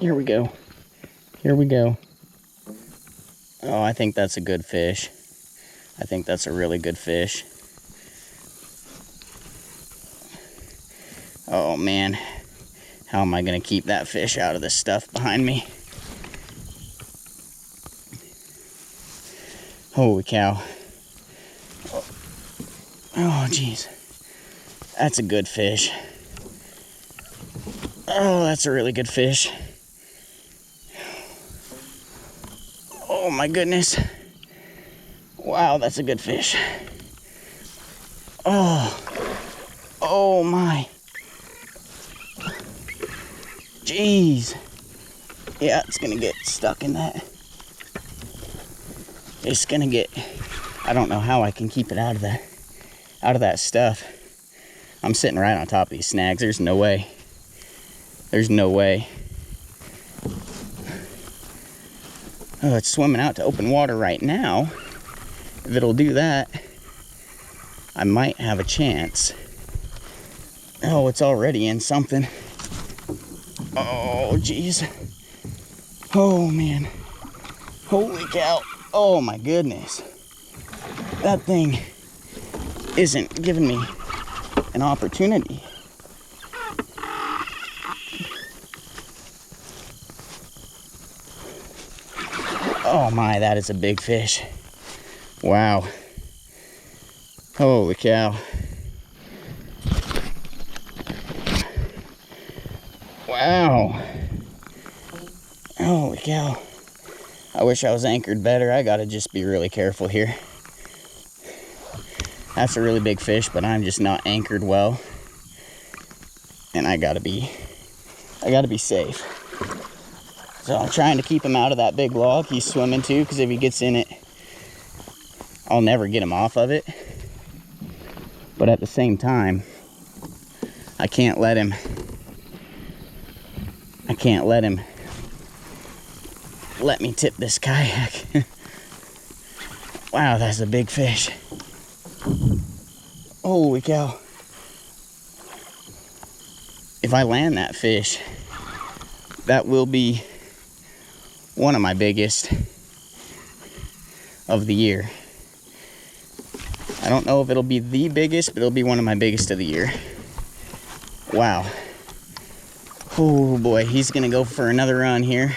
Here we go. Here we go. Oh, I think that's a good fish. I think that's a really good fish. Oh man, how am I gonna keep that fish out of this stuff behind me? Holy cow. Oh geez, that's a good fish. Oh, that's a really good fish. Oh my goodness. Wow, that's a good fish. Oh my. Jeez. Yeah, it's gonna get stuck in that. It's gonna get, I don't know how I can keep it out of that stuff. I'm sitting right on top of these snags. There's no way. There's no way. Oh, it's swimming out to open water right now. If it'll do that, I might have a chance. Oh, it's already in something. Oh, jeez. Oh, man. Holy cow. Oh, my goodness. That thing isn't giving me an opportunity. Oh, my, that is a big fish. Wow. Holy cow. Wow. Holy cow. I wish I was anchored better. I gotta just be really careful here. That's a really big fish, but I'm just not anchored well. And I gotta be safe. So I'm trying to keep him out of that big log he's swimming to, because if he gets in it, I'll never get him off of it. But at the same time, I can't let him let me tip this kayak. Wow, that's a big fish. Holy cow. If I land that fish, that will be one of my biggest of the year. I don't know if it'll be the biggest, but it'll be one of my biggest of the year. Wow. Oh boy, he's gonna go for another run here.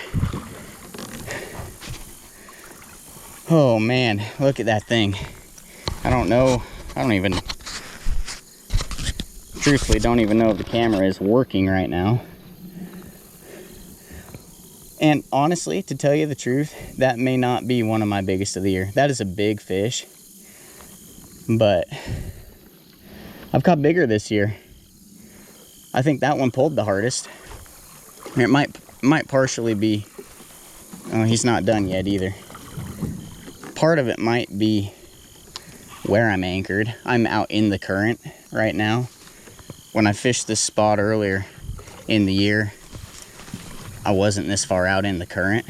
Oh man, look at that thing. I don't even, truthfully don't even know if the camera is working right now. And honestly, to tell you the truth, that may not be one of my biggest of the year. That is a big fish, but I've caught bigger this year. I think that one pulled the hardest. It might partially be, oh, he's not done yet either. Part of it might be where I'm anchored. I'm out in the current right now. When I fished this spot earlier in the year, I wasn't this far out in the current.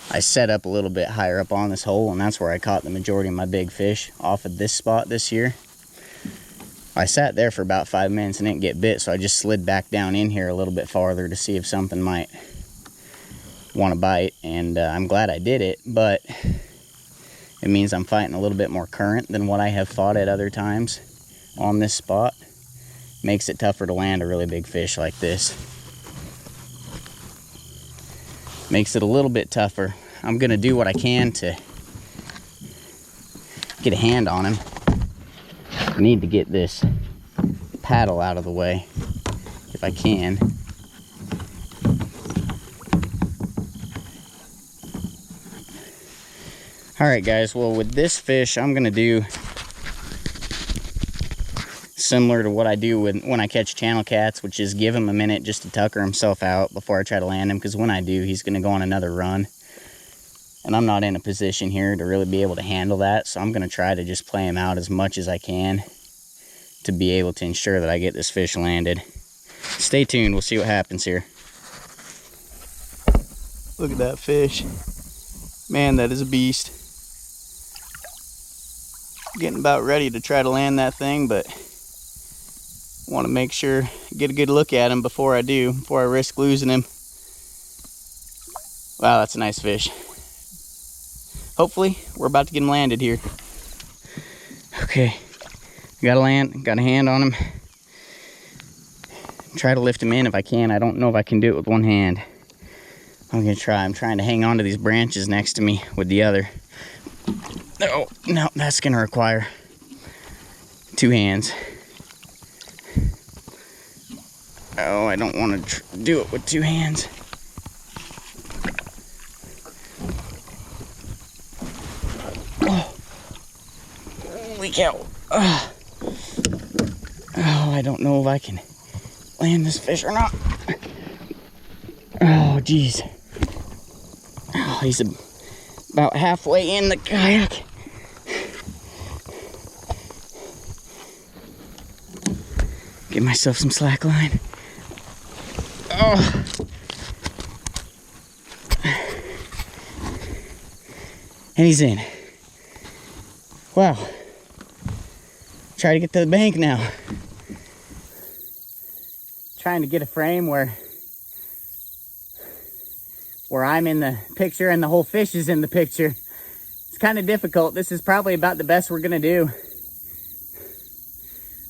I set up a little bit higher up on this hole, and that's where I caught the majority of my big fish, off of this spot this year. I sat there for about 5 minutes and didn't get bit, so I just slid back down in here a little bit farther to see if something might want to bite, and I'm glad I did it, but it means I'm fighting a little bit more current than what I have fought at other times on this spot. Makes it tougher to land a really big fish like this. Makes it a little bit tougher. I'm gonna do what I can to get a hand on him. I need to get this paddle out of the way if I can. All right, guys, well, with this fish, I'm gonna do similar to what I do when I catch channel cats, which is give him a minute just to tucker himself out before I try to land him, because when I do, he's gonna go on another run. And I'm not in a position here to really be able to handle that, so I'm gonna try to just play him out as much as I can to be able to ensure that I get this fish landed. Stay tuned, we'll see what happens here. Look at that fish. Man, that is a beast. Getting about ready to try to land that thing, but want to make sure, get a good look at him before I do, before I risk losing him. Wow, that's a nice fish. Hopefully, we're about to get him landed here. Okay, got a hand on him. Try to lift him in if I can. I don't know if I can do it with one hand. I'm gonna try. I'm trying to hang on to these branches next to me with the other. Oh, no, that's gonna require 2 hands. Oh, I don't want to do it with 2 hands. Oh, holy cow. Oh, I don't know if I can land this fish or not. Oh, geez. Oh, he's about halfway in the kayak. Give myself some slack line. Oh. And he's in. Wow. Try to get to the bank now. Trying to get a frame where I'm in the picture and the whole fish is in the picture. It's kind of difficult. This is probably about the best we're gonna do.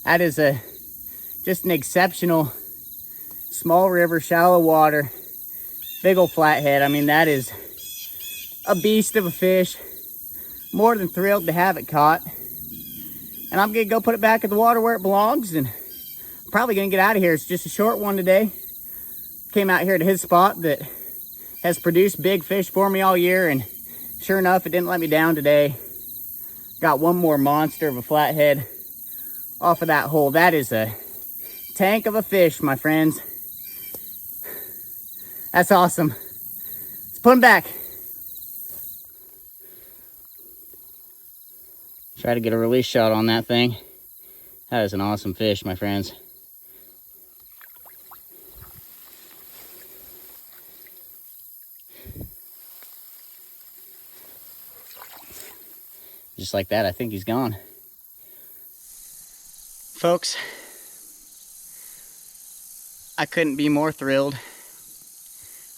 That is just an exceptional small river, shallow water, big old flathead. I mean, that is a beast of a fish. More than thrilled to have it caught. And I'm gonna go put it back in the water where it belongs, and I'm probably gonna get out of here. It's just a short one today. Came out here to his spot that has produced big fish for me all year, and sure enough, it didn't let me down today. Got one more monster of a flathead off of that hole. That is a tank of a fish, my friends. That's awesome. Let's put him back. Try to get a release shot on that thing. That is an awesome fish, my friends. Just like that, I think he's gone. Folks, I couldn't be more thrilled.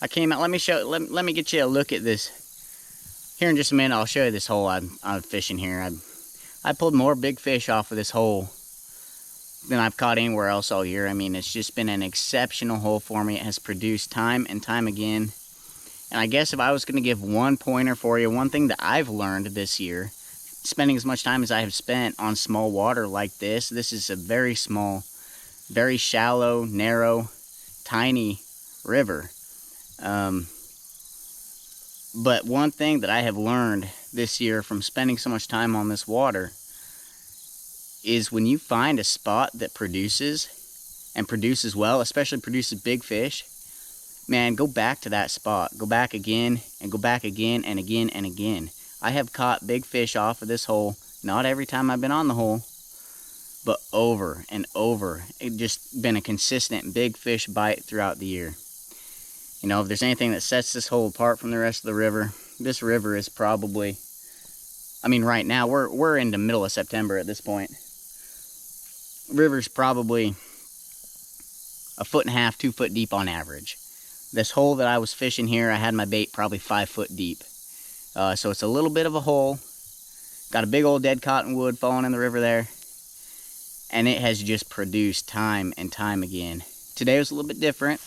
I came out, let me get you a look at this. Here in just a minute, I'll show you this hole I'm fishing here. I pulled more big fish off of this hole than I've caught anywhere else all year. I mean, it's just been an exceptional hole for me. It has produced time and time again. And I guess if I was going to give one pointer for you, one thing that I've learned this year, spending as much time as I have spent on small water like this is a very small, very shallow, narrow, tiny river. But one thing that I have learned this year from spending so much time on this water is when you find a spot that produces, and produces well, especially produces big fish, man, go back to that spot. Go back again, and go back again, and again, and again. I have caught big fish off of this hole, not every time I've been on the hole, but over and over. It's just been a consistent big fish bite throughout the year. You know, if there's anything that sets this hole apart from the rest of the river, this river is probably, I mean, right now, we're in the middle of September at this point. River's probably 1.5 feet, 2 foot deep on average. This hole that I was fishing here, I had my bait probably 5 foot deep. So it's a little bit of a hole. Got a big old dead cottonwood falling in the river there. And it has just produced time and time again. Today was a little bit different.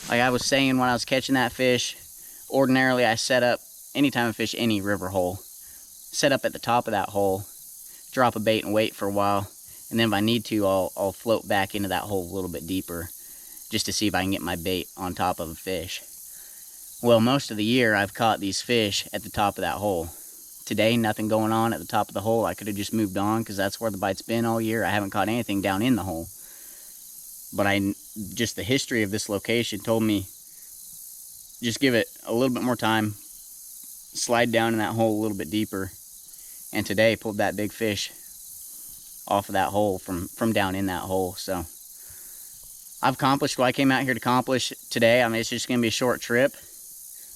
Like I was saying when I was catching that fish, ordinarily I set up, anytime I fish any river hole, set up at the top of that hole, drop a bait and wait for a while, and then if I need to, I'll float back into that hole a little bit deeper, just to see if I can get my bait on top of a fish. Well, most of the year I've caught these fish at the top of that hole. Today, nothing going on at the top of the hole. I could have just moved on because that's where the bite's been all year. I haven't caught anything down in the hole. But just the history of this location told me, just give it a little bit more time, slide down in that hole a little bit deeper, and today pulled that big fish off of that hole from down in that hole. So I've accomplished what I came out here to accomplish today. I mean, it's just going to be a short trip.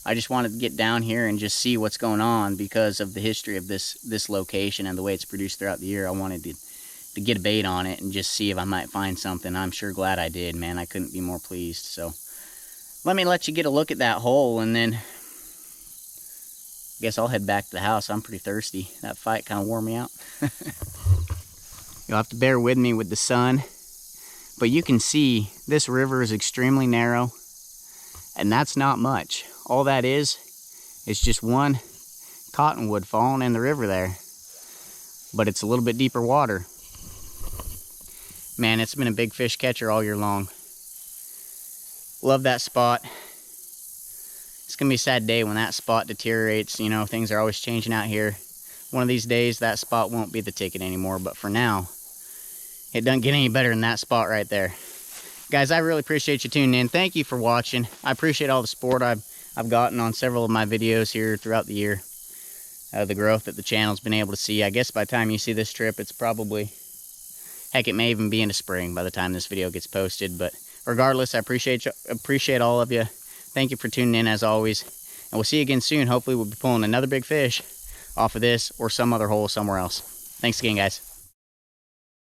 I just wanted to get down here and just see what's going on because of the history of this location and the way it's produced throughout the year. I wanted to get a bait on it and just see if I might find something. I'm sure glad I did, man. I couldn't be more pleased. So let me let you get a look at that hole, and then guess I'll head back to the house. I'm pretty thirsty. That fight kind of wore me out. You'll have to bear with me with the sun. But you can see this river is extremely narrow. And that's not much. All that is just one cottonwood falling in the river there. But it's a little bit deeper water. Man, it's been a big fish catcher all year long. Love that spot. It's gonna be a sad day when that spot deteriorates. You know, things are always changing out here. One of these days, that spot won't be the ticket anymore. But for now, it doesn't get any better than that spot right there. Guys, I really appreciate you tuning in. Thank you for watching. I appreciate all the support I've gotten on several of my videos here throughout the year. The growth that the channel's been able to see. I guess by the time you see this trip, it's probably, heck, it may even be into spring by the time this video gets posted. But regardless, I appreciate all of you. Thank you for tuning in as always. And we'll see you again soon. Hopefully we'll be pulling another big fish off of this or some other hole somewhere else. Thanks again, guys.